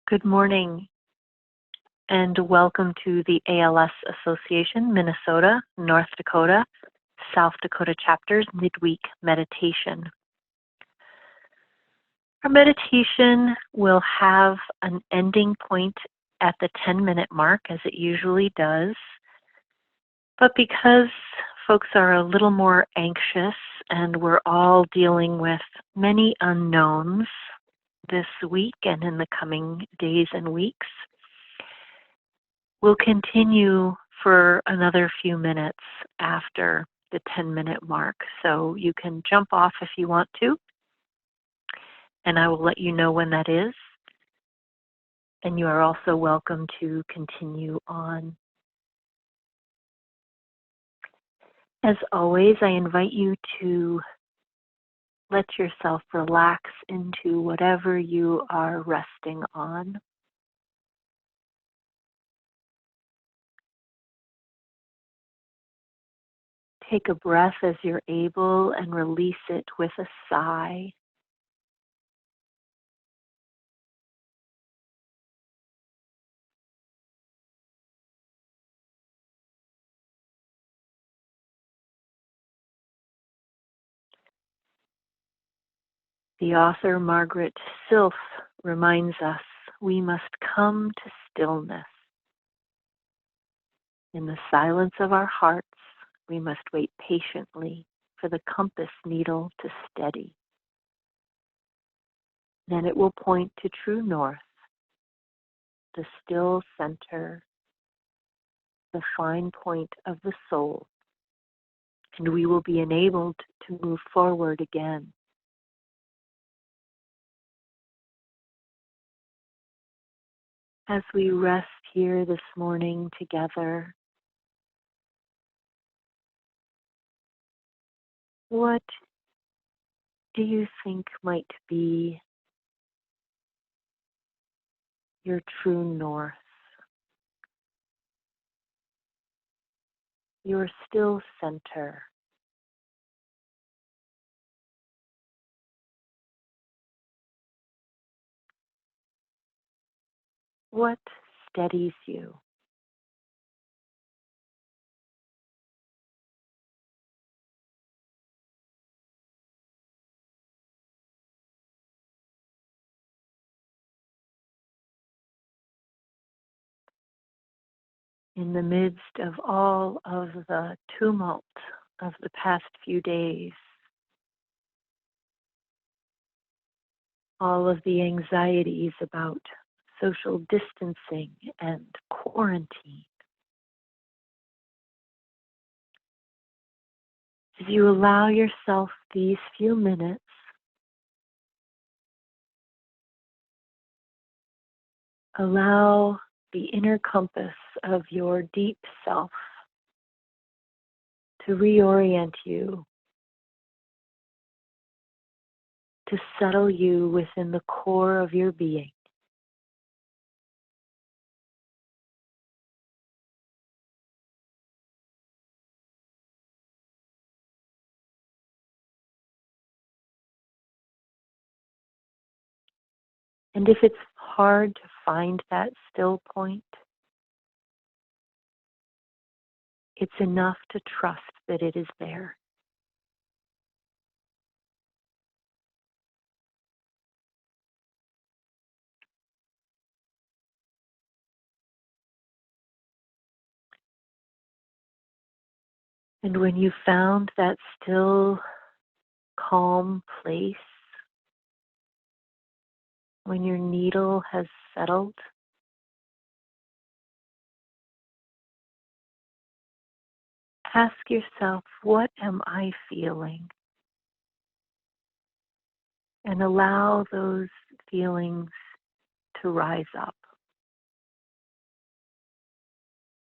Good morning and welcome to the ALS Association, Minnesota, North Dakota, South Dakota chapter's midweek meditation. Our meditation will have an ending point at the 10-minute mark, as it usually does. But because folks are a little more anxious and we're all dealing with many unknowns this week and in the coming days and weeks, we'll continue for another few minutes after the 10-minute mark. So you can jump off if you want to, and I will let you know when that is. And you are also welcome to continue on. As always, I invite you to let yourself relax into whatever you are resting on. Take a breath as you're able and release it with a sigh. The author Margaret Silf reminds us we must come to stillness. In the silence of our hearts, we must wait patiently for the compass needle to steady. Then it will point to true north, the still center, the fine point of the soul, and we will be enabled to move forward again. As we rest here this morning together, what do you think might be your true north, your still center? What steadies you? In the midst of all of the tumult of the past few days, all of the anxieties about social distancing and quarantine, as you allow yourself these few minutes, allow the inner compass of your deep self to reorient you, to settle you within the core of your being. And if it's hard to find that still point, it's enough to trust that it is there. And when you found that still, calm place, when your needle has settled, ask yourself, what am I feeling? And allow those feelings to rise up.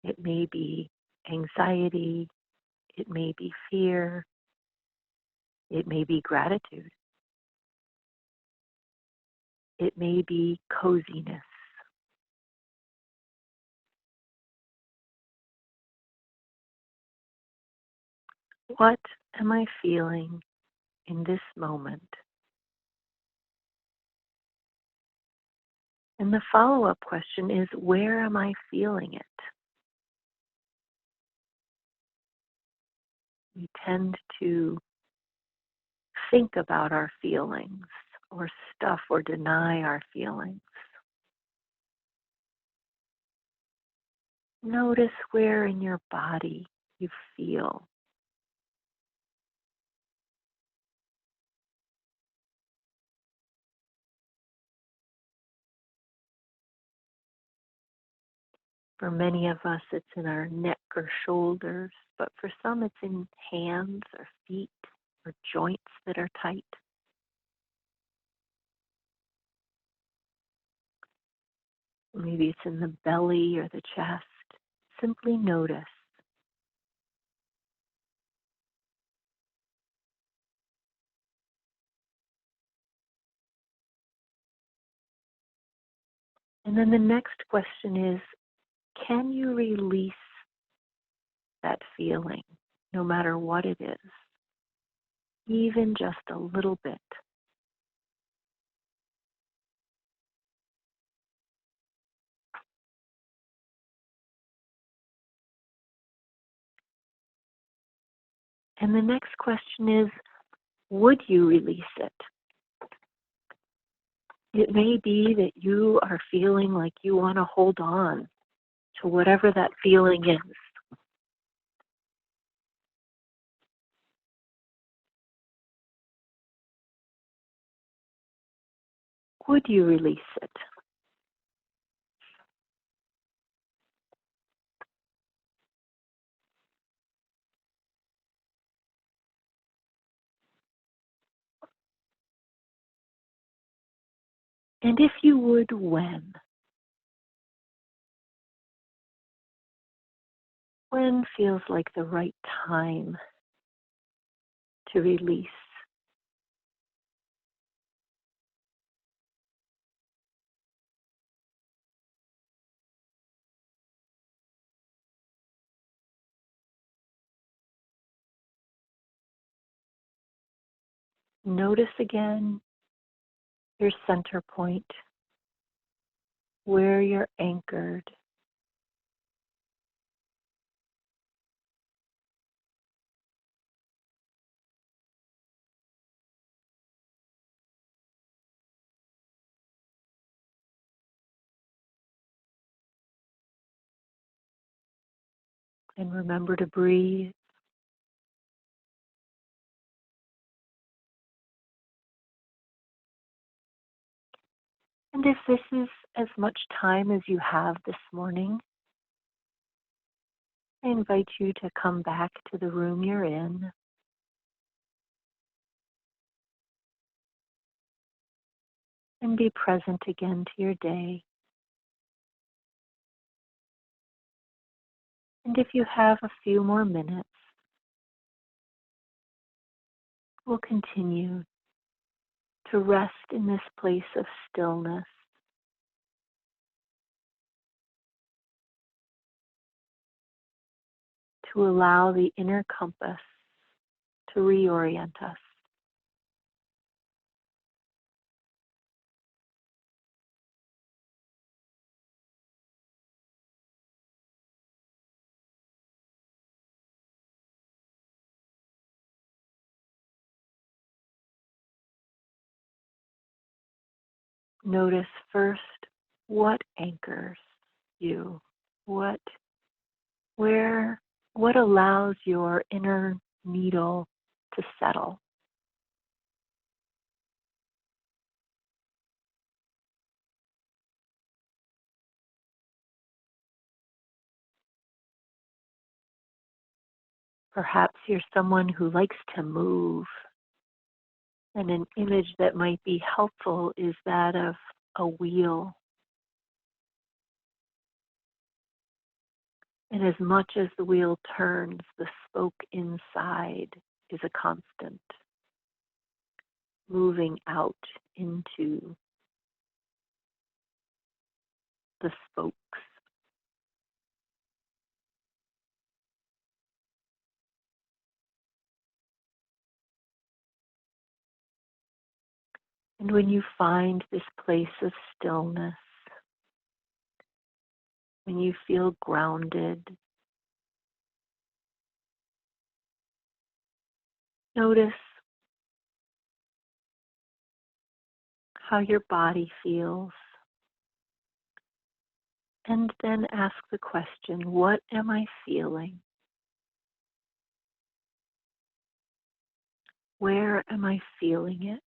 It may be anxiety, it may be fear, it may be gratitude, it may be coziness. What am I feeling in this moment? And the follow-up question is, where am I feeling it? We tend to think about our feelings or stuff or deny our feelings. Notice where in your body you feel. For many of us, it's in our neck or shoulders, but for some, it's in hands or feet or joints that are tight. Maybe it's in the belly or the chest. Simply notice. And then the next question is, can you release that feeling, no matter what it is, even just a little bit? And the next question is, would you release it? It may be that you are feeling like you want to hold on to whatever that feeling is. Would you release it? And if you would, when? When feels like the right time to release? Notice again your center point, where you're anchored. And remember to breathe. And if this is as much time as you have this morning, I invite you to come back to the room you're in. And be present again to your day. And if you have a few more minutes, we'll continue to rest in this place of stillness, to allow the inner compass to reorient us. Notice first what anchors you, what, where, what allows your inner needle to settle. Perhaps you're someone who likes to move, and an image that might be helpful is that of a wheel. And as much as the wheel turns, the spoke inside is a constant, moving out into the spokes. And when you find this place of stillness, when you feel grounded. Notice how your body feels. And then ask the question, what am I feeling? Where am I feeling it?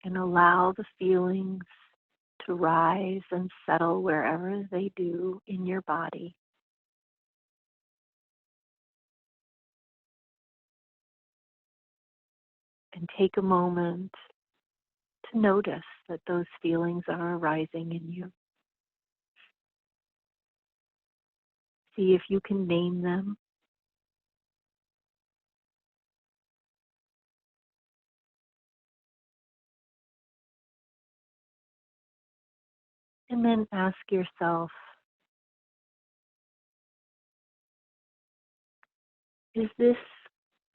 And allow the feelings to rise and settle wherever they do in your body. And take a moment to notice that those feelings are arising in you. See if you can name them. And then ask yourself, is this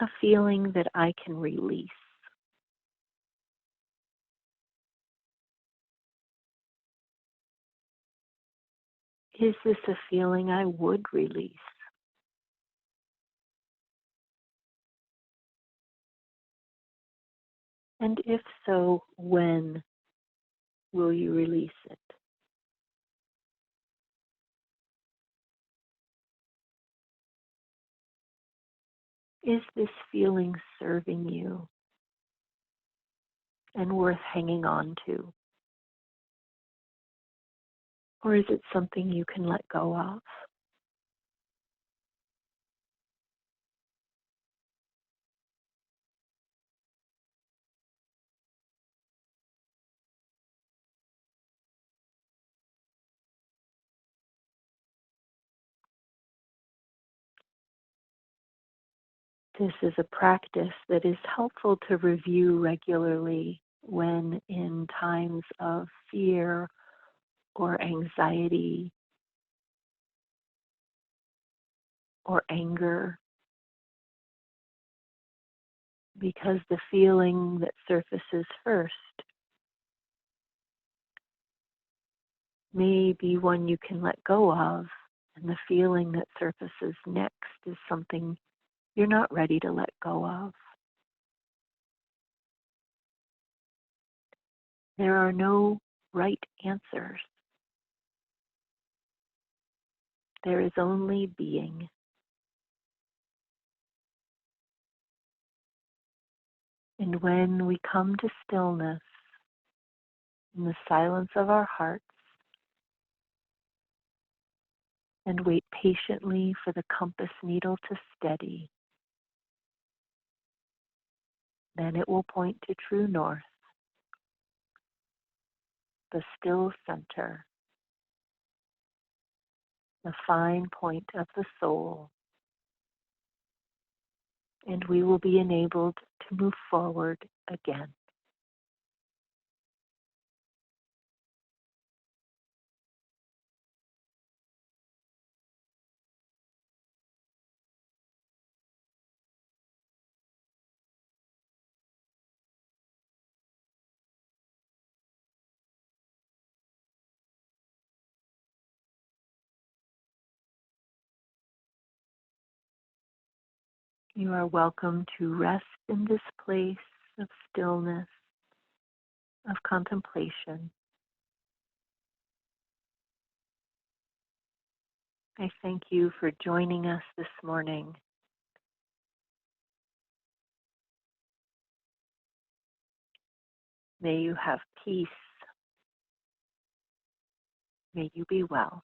a feeling that I can release? Is this a feeling I would release? And if so, when will you release it? Is this feeling serving you and worth hanging on to? Or is it something you can let go of? This is a practice that is helpful to review regularly when in times of fear or anxiety or anger, because the feeling that surfaces first may be one you can let go of, and the feeling that surfaces next is something you're not ready to let go of. There are no right answers. There is only being. And when we come to stillness in the silence of our hearts and wait patiently for the compass needle to steady, then it will point to true north, the still center, the fine point of the soul, and we will be enabled to move forward again. You are welcome to rest in this place of stillness, of contemplation. I thank you for joining us this morning. May you have peace. May you be well.